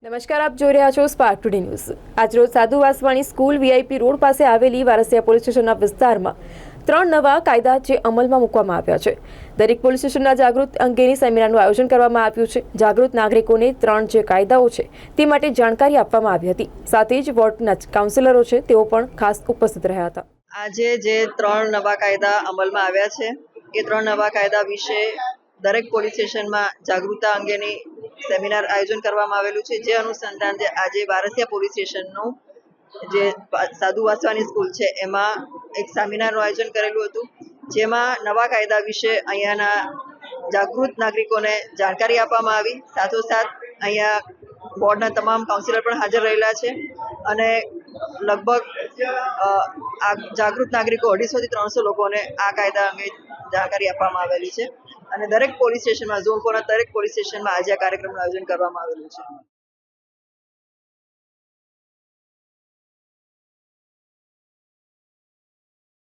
નમસ્કાર, આપ જોઈ રહ્યા છો સ્પાર્ક ટુડે ન્યૂઝ। આજરોજ સાધુ વાસવાણી સ્કૂલ વીઆઈપી રોડ પાસે આવેલી વારસિયા પોલીસ સ્ટેશનના વિસ્તારમાં 3 નવા કાયદા જે અમલમાં મૂકવામાં આવ્યા છે। દરેક પોલીસ સ્ટેશનના જાગૃત અંગેની સેમિનારનું આયોજન કરવામાં આવ્યું છે। જાગૃત નાગરિકોને 3 જે કાયદાઓ છે તે માટે જાણકારી આપવામાં આવી હતી। સાથે જ વોર્ડના કાઉન્સિલરો છે તેઓ પણ ખાસ ઉપસ્થિત રહ્યા હતા। આજે જે 3 નવા કાયદા અમલમાં આવ્યા છે એ 3 નવા કાયદા વિશે દરેક પોલીસ સ્ટેશનમાં જાગૃતતા અંગેની સેમિનાર આયોજન કરવામાં આવેલું છે। જે અનુસંધાન આજે વારસિયા પોલીસ સ્ટેશનનું જે સાધુ વાસવાની સ્કૂલ છે એમાં એક સેમિનારનું આયોજન કરેલું હતું, જેમાં નવા કાયદા વિશે અહીંયાના જાગૃત નાગરિકોને જાણકારી આપવામાં આવી। સાથોસાથ અહીંયા બોર્ડના તમામ કાઉન્સિલર પણ હાજર રહેલા છે અને લગભગ આ જાગૃત નાગરિકો 250 થી 300 લોકોને આ કાયદા અંગે જાણકારી આપવામાં આવેલી છે અને દરેક પોલીસ સ્ટેશનમાં ઝોન 4ના દરેક પોલીસ સ્ટેશનમાં આજે આ કાર્યક્રમનું આયોજન કરવામાં આવેલું છે।